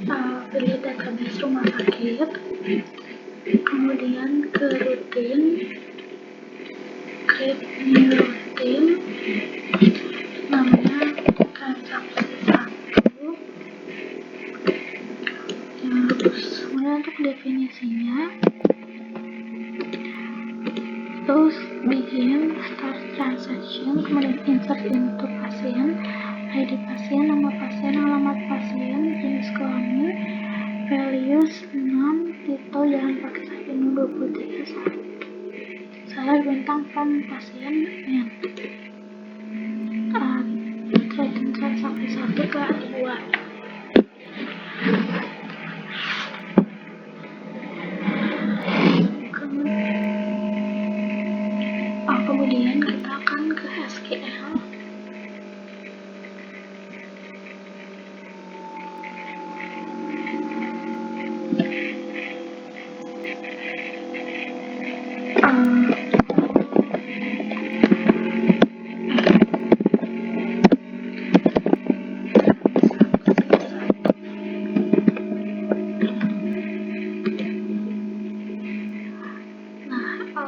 pilih database rumah sakit, kemudian ke rutin, create new rutin, namanya transaksi 1, terus kemudian untuk definisinya, terus begin, start transaction, kemudian insert into pasien, ID pasien, nama pasien, alamat pasien, jenis kelamin, values 6, titel jangan pakai penuh 23 saya bintang form pasien N. Trading transaksi 1 telah dibuat. Kemudian kita akan ke SQL.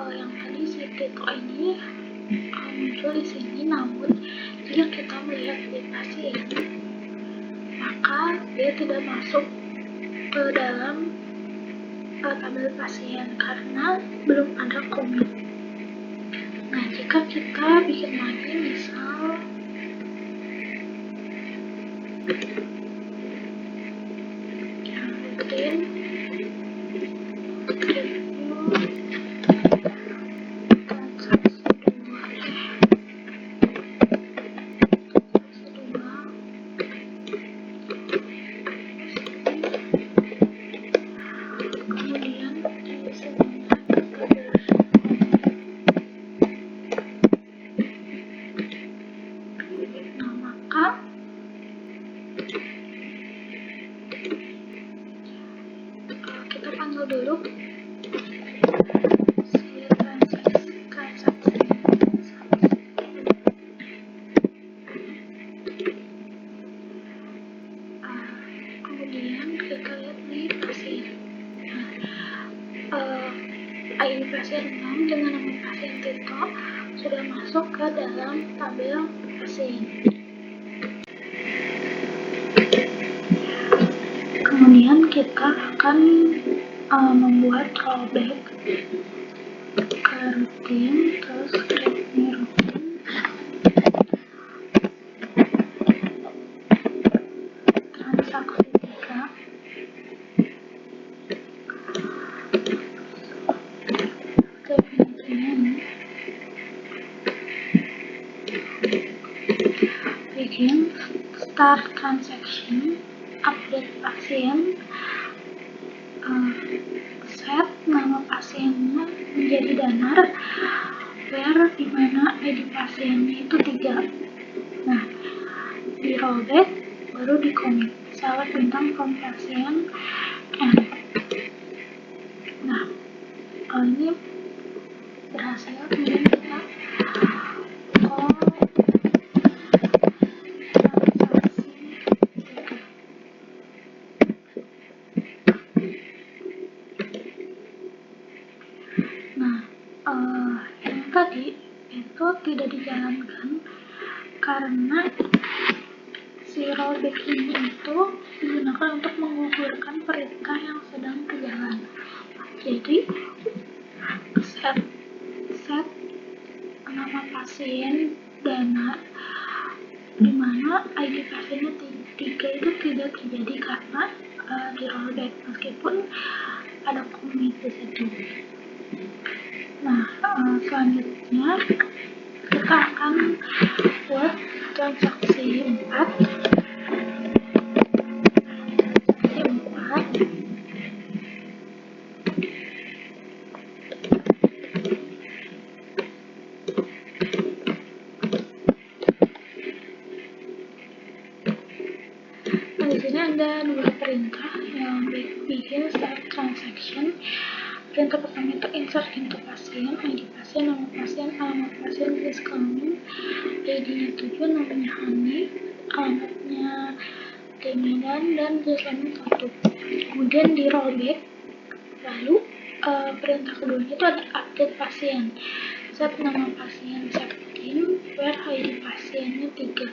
Yang tadi si titel ini muncul di sini, namun jika kita melihat di pasien, maka dia tidak masuk ke dalam tabel pasien karena belum ada komit. Nah, jika kita bikin lagi, misal yang rutin, kita panggil dulu si transaksi. Kemudian kita lihat di pasien. ID pasien 6 dengan nama pasien Tito sudah masuk ke dalam tabel pasien. Kemudian kita akan membuat rollback ke rutin, terus create new rutin, transaksi 3, definisinya ini begin, start transaction, update pasien, set nama pasiennya menjadi danar, where dimana ID pasiennya itu 3. Nah, di rollback baru di commit, salah bintang form pasien N. Nah, ini berhasil. Kemudian kita call transaksi 3. Nah, yang tadi itu tidak dijalankan karena si rollback ini itu digunakan untuk menggugurkan perintah yang sedang berjalan. Jadi set nama pasien danar, dimana ID pasiennya 3 itu tidak terjadi karena di rollback meskipun ada commit di situ. Nah, selanjutnya kita akan buat transaksi 4. Di sini ada 2 perintah yang begin, start transaction. Perintah pertama itu insert into pasien, ID pasien, nama pasien, alamat pasien, jenis kelamin, ID-nya 7, namanya Hani, alamatnya Medan dan Slamin 1. Kemudian di rollback, lalu perintah keduanya itu ada update pasien. Set nama pasien 17, where ID pasiennya 3.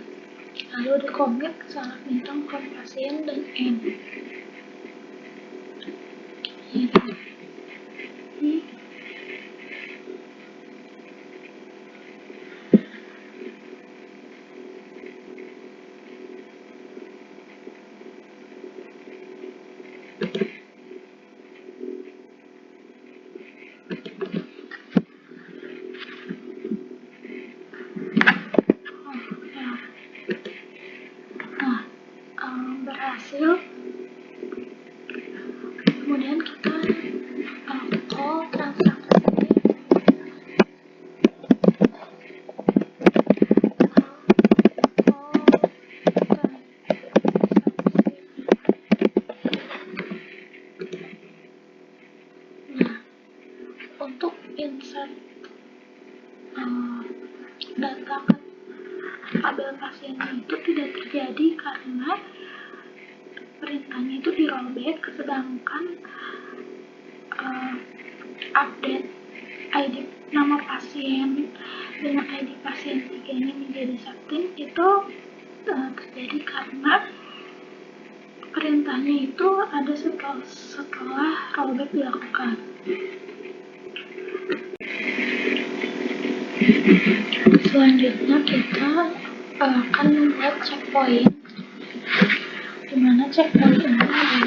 Lalu di commit salah bintang from pasien dan N. Berhasil. Kemudian kita call transaksi. Nah, untuk insert data tabel pasiennya itu tidak terjadi karena perintahnya itu di rollback, sedangkan update ID nama pasien dengan ID pasien 3 ini menjadi 17 itu terjadi karena perintahnya itu ada setelah rollback dilakukan. Selanjutnya kita akan membuat checkpoint, dimana checkpoint ini adalah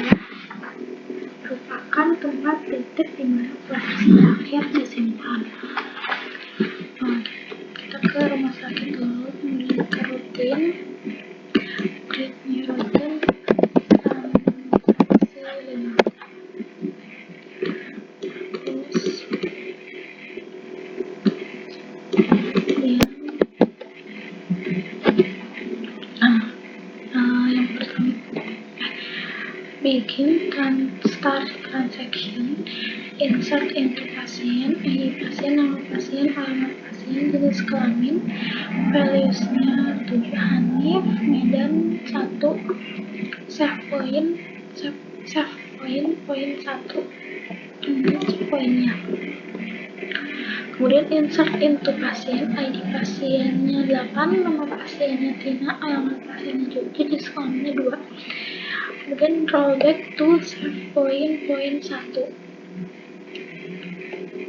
merupakan tempat titik dimana flash akhir disimpan. Kita ke rumah sakit dulu, kemudian ke rutin, create new rutin, yang pertama begin start transaction, insert into pasien, ID pasien, nama pasien, alamat pasien, jenis kelamin, values-nya 7, Hanif, Medan 1, save point 1, ini poinnya. Kemudian insert into pasien, ID pasiennya 8, nama pasiennya Tina, alamat pasiennya Jogja, jenis kelaminnya 2. Kemudian rollback to save point 1.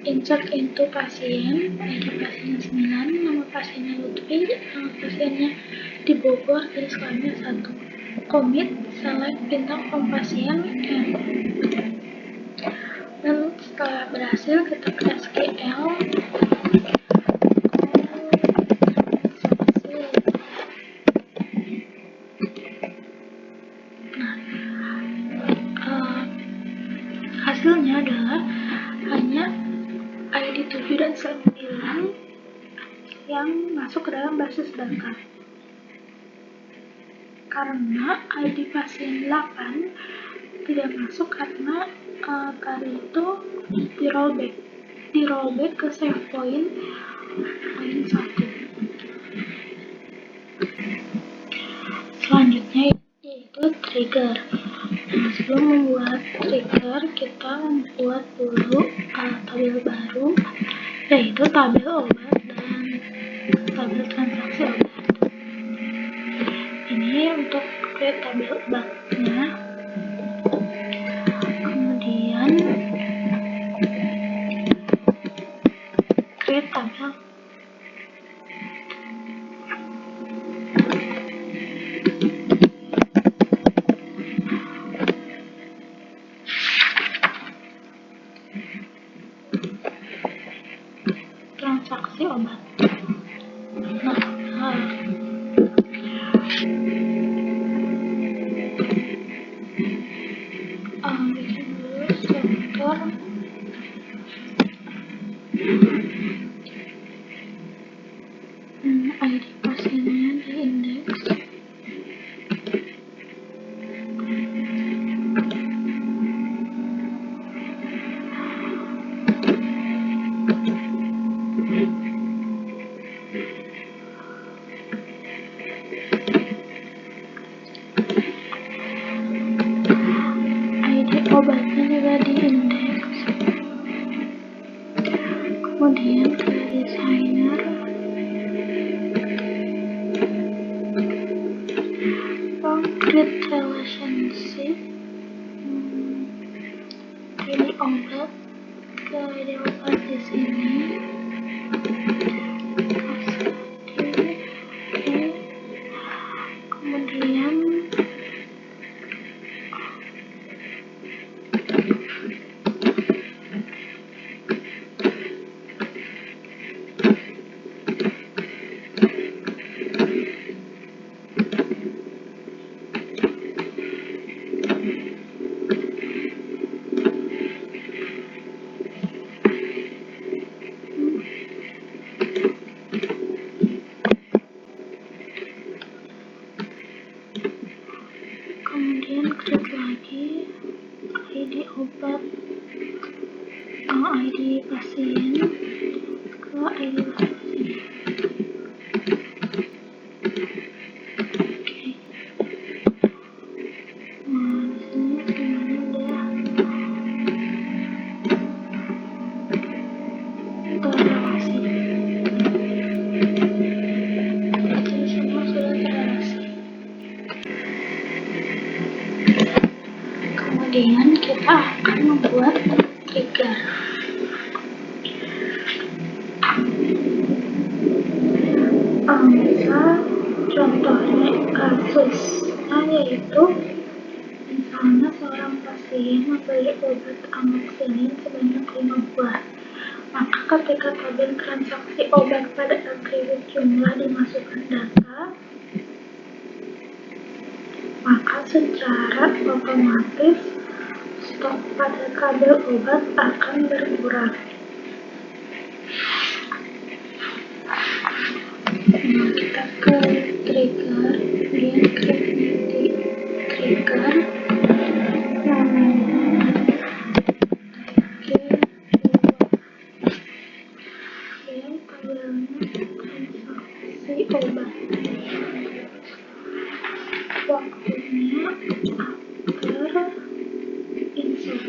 Insert into pasien, ID pasiennya 9, nama pasiennya Lutfi, alamat pasiennya di Bogor, jenis kelaminnya 1. Commit, select bintang from pasien N. Dan setelah berhasil, kita ke SQL. Hasilnya adalah hanya ID 7 dan 9 yang masuk ke dalam basis data. Karena ID pasien 8 tidak masuk karena tadi itu di rollback ke save point 1. Selanjutnya yaitu trigger. Nah, sebelum membuat trigger, kita membuat dulu tabel baru, yaitu tabel obat dan tabel transaksi obat. Ini untuk create tabel obatnya. Kemudian create tabel transaksi obat. Bikin dulu sektor ID pasiennya di indeks. obatnya juga diindeks. Kemudian ke desainer, concrete relationship, pilih obat, ke ide obat di sini, kemudian klik lagi ID obat, ID pasien, ke ID pasien. Oke. Nah, di sini semuanya udah terrelasi. Jadi semua sudah terrelasi. Kemudian kita akan membuat trigger. Misal contohnya kasusnya yaitu misalnya seorang pasien membeli obat amoxicillin sebanyak 5 buah. Maka ketika tabel transaksi obat pada atribut jumlah dimasukkan data, maka secara otomatis stok pada tabel obat akan berkurang. Nah, kita ke trigger, kemudian klik di trigger, namanya kemudian tabelnya transaksi obat, waktunya after insert,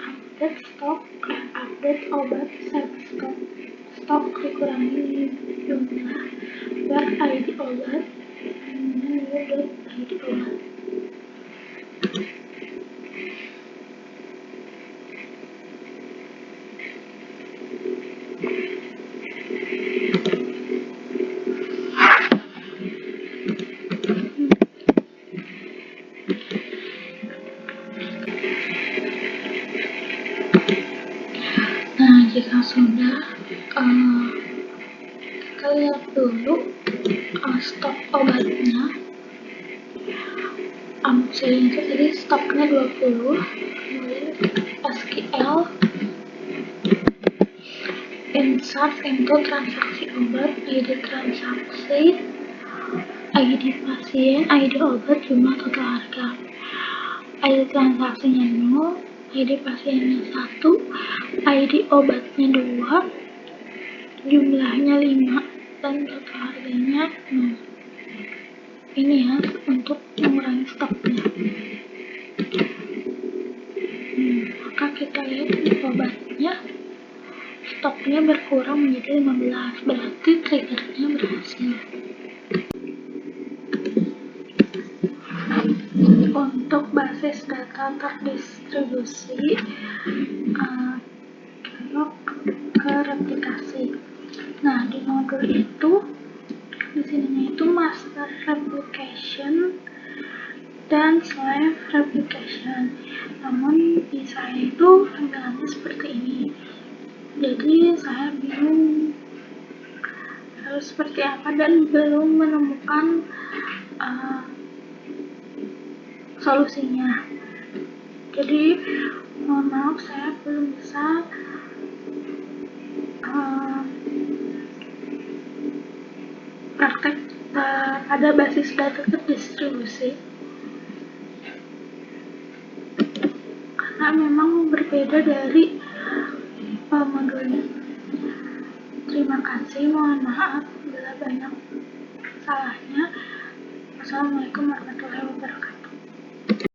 update stok, update obat set stok, stok dikurangi jumlah bar ID obat, new ID obat. Nah, jika sudah, kita lihat dulu stok obatnya. Amoxicillin itu tadi stoknya 20, kemudian SQL insert into transaksi obat, ID transaksi, ID pasien, ID obat, jumlah total harga. ID transaksinya 0, ID pasiennya 1, ID obatnya 2, jumlahnya 5, dan total harganya 0. Ini ya, untuk mengurangi stoknya. Maka kita lihat di obatnya, stoknya berkurang menjadi 15, berarti triggernya berhasil. Untuk basis data terdistribusi, belok ke replikasi. Nah, di modul itu, di sininya itu master replication dan slave replication. Namun di saya itu tampilannya seperti ini. Jadi saya bingung harus seperti apa dan belum menemukan solusinya. Jadi mohon maaf, saya belum bisa praktek pada basis data terdistribusi karena memang berbeda dari modulnya. Terima kasih, mohon maaf bila banyak salahnya. Wassalamualaikum warahmatullahi wabarakatuh.